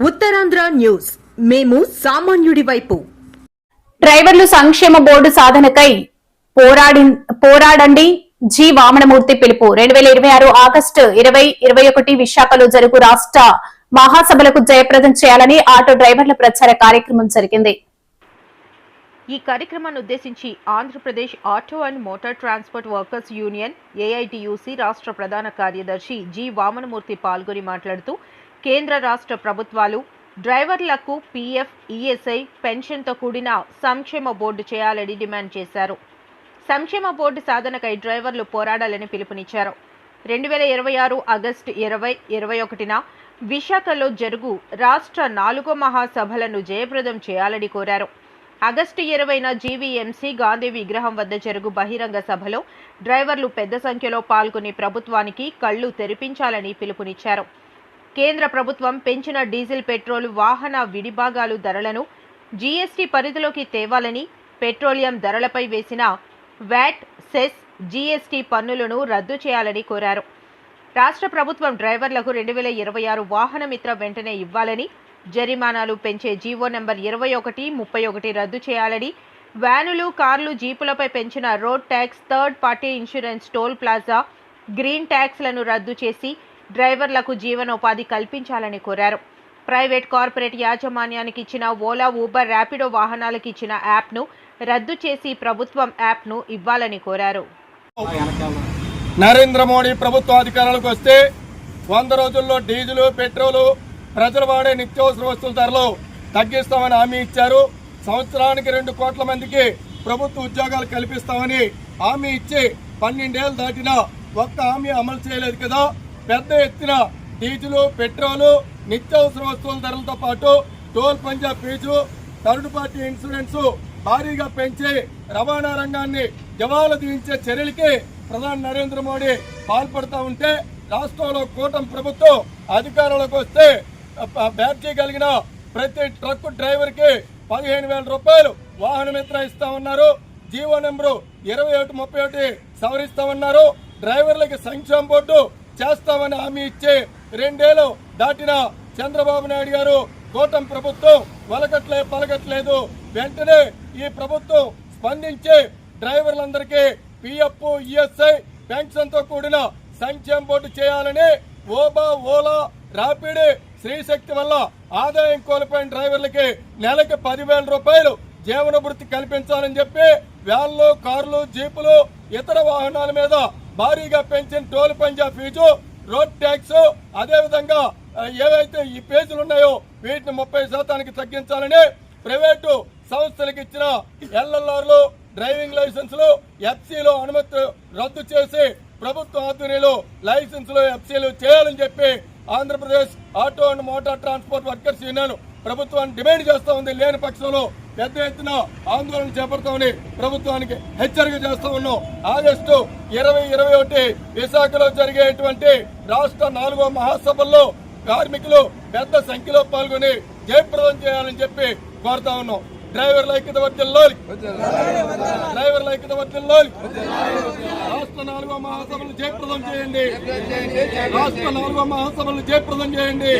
Uttarandhra news, మేము సామాన్యుడి వైపు. డ్రైవర్లు సంక్షేమ బోర్డు సాధనకై పోరాడండి. జి వామనమూర్తి పిలుపు. 2026 ఆగస్టు 2021 విశాఖలో జరుగు రాష్ట్ర మహాసభలకు జయప్రదం చేయాలని ఆటో డ్రైవర్ల ప్రచార కార్యక్రమం జరిగింది. ఈ కార్యక్రమాన్ని ఉద్దేశించి Andhra Pradesh auto and motor transport workers union AITUC రాష్ట్ర ప్రధాన కార్యదర్శి జి వామనమూర్తి పాల్గొని మాట్లాడుతూ, కేంద్ర రాష్ట్ర ప్రభుత్వాలు డ్రైవర్లకు పీఎఫ్, ఈఎస్ఐ, పెన్షన్తో కూడిన సంక్షేమ బోర్డు చేయాలని డిమాండ్ చేశారు. సంక్షేమ బోర్డు సాధనకై డ్రైవర్లు పోరాడాలని పిలుపునిచ్చారు. 2026 ఆగస్టు 2021 విశాఖలో జరుగు రాష్ట్ర 4వ మహాసభలను జయప్రదం చేయాలని కోరారు. ఆగస్టు 20న జీవీఎంసీ గాంధీ విగ్రహం వద్ద జరుగు బహిరంగ సభలో డ్రైవర్లు పెద్ద సంఖ్యలో పాల్గొని ప్రభుత్వానికి కళ్లు తెరిపించాలని పిలుపునిచ్చారు. కేంద్ర ప్రభుత్వం పెంచిన డీజిల్, పెట్రోల్, వాహన విడిభాగాలు ధరలను జీఎస్టీ పరిధిలోకి తేవాలని, పెట్రోలియం ధరలపై వేసిన వ్యాట్, సెస్, జీఎస్టీ పన్నులను రద్దు చేయాలని కోరారు. రాష్ట్ర ప్రభుత్వం డ్రైవర్లకు 2026 వాహన మిత్ర వెంటనే ఇవ్వాలని, జరిమానాలు పెంచే జీవో నెంబర్ 21, 31 రద్దు చేయాలని, వ్యానులు, కార్లు, జీపులపై పెంచిన road tax, third party insurance, toll plaza, green ట్యాక్స్లను రద్దు చేసి డ్రైవర్లకు జీవనోపాధి కల్పించాలని కోరారు. ప్రైవేట్, కార్పొరేట్ యాజమాన్యానికి ఇచ్చిన ఓలా, ఊబర్, ర్యాపిడో వాహనాలకు ఇచ్చిన యాప్ను రద్దు చేసి ప్రభుత్వం యాప్ను ఇవ్వాలని కోరారు. నరేంద్ర మోడీ ప్రభుత్వ అధికారాలకు వస్తే 100 రోజుల్లో డీజిల్, పెట్రోలు, ప్రజలు వాడే నిత్యావసర వస్తువుల ధరలు తగ్గిస్తామని హామీ ఇచ్చారు. సంవత్సరానికి 2 కోట్ల మందికి ప్రభుత్వ ఉద్యోగాలు కల్పిస్తామని హామీ ఇచ్చి 12 ఏళ్లు దాటినా ఒక్క హామీ అమలు చేయలేదు కదా. పెద్ద ఎత్తున డీజిల్, పెట్రోలు, నిత్యావసర వస్తువుల ధరలతో పాటు టోల్ పంజా ఫీజు, థర్డ్ పార్టీ ఇన్సూరెన్స్ భారీగా పెంచి రవాణా రంగాన్ని జవాలు దించే చర్యలకి ప్రధాని నరేంద్ర మోడీ పాల్పడుతూ ఉంటే, రాష్ట్రంలో కూటమి ప్రభుత్వం అధికారంలోకి వస్తే బ్యాటరీ కలిగిన ప్రతి ట్రక్ డ్రైవర్ కి 15,000 రూపాయలు వాహన మిత్ర ఇస్తామన్నారు. GO number 21, 31 సవరిస్తామన్నారు. డ్రైవర్లకి సంక్షేమ బోర్డు చేస్తామని హామీ ఇచ్చి 2 ఏళ్లు దాటిన చంద్రబాబు నాయుడు గారు కూటమి ప్రభుత్వం పలకట్లేదు. వెంటనే ఈ ప్రభుత్వం స్పందించి డ్రైవర్లందరికీ పీఎఫ్, ఈఎస్ఐ, పెన్షన్ తో కూడిన సంక్షేమ బోర్డు చేయాలని, ఓలా, ర్యాపిడ్, శ్రీశక్తి వల్ల ఆదాయం కోల్పోయిన డ్రైవర్లకి నెలకి 10,000 రూపాయలు జీవన భృతి కల్పించాలని చెప్పి, వ్యాన్లు, కార్లు, జీపులు, ఇతర వాహనాల మీద భారీగా పెంచిన టోల్ పంజా ఫీజు, రోడ్ ట్యాక్స్, అదేవిధంగా ఏవైతే ఈ ఫీజులు ఉన్నాయో వీటిని 30% తగ్గించాలని, ప్రైవేటు సంస్థలకు ఇచ్చిన ఎల్ఎల్ఆర్లు, డ్రైవింగ్ లైసెన్సులు, ఎఫ్సీలు అనుమతి రద్దు చేసి ప్రభుత్వ ఆధ్వర్యంలో లైసెన్సులు, ఎఫ్సీలు చేయాలని చెప్పి Andhra Pradesh auto and motor transport workers union ప్రభుత్వాన్ని డిమాండ్ చేస్తూ ఉంది. లేని పక్షంలో పెద్ద ఎత్తున ఆందోళన చేపడతామని ప్రభుత్వానికి హెచ్చరిక చేస్తూ ఉన్నాం. ఆగస్టు 2021 విశాఖలో జరిగేటువంటి రాష్ట్ర 4వ మహాసభల్లో కార్మికులు పెద్ద సంఖ్యలో పాల్గొని జయప్రదం చేయాలని చెప్పి కోరుతా ఉన్నాం. డ్రైవర్ల ఐక్యత వర్ధిల్లాలి. రాష్ట్ర 4వ మహాసభలు జయప్రదం చేయండి.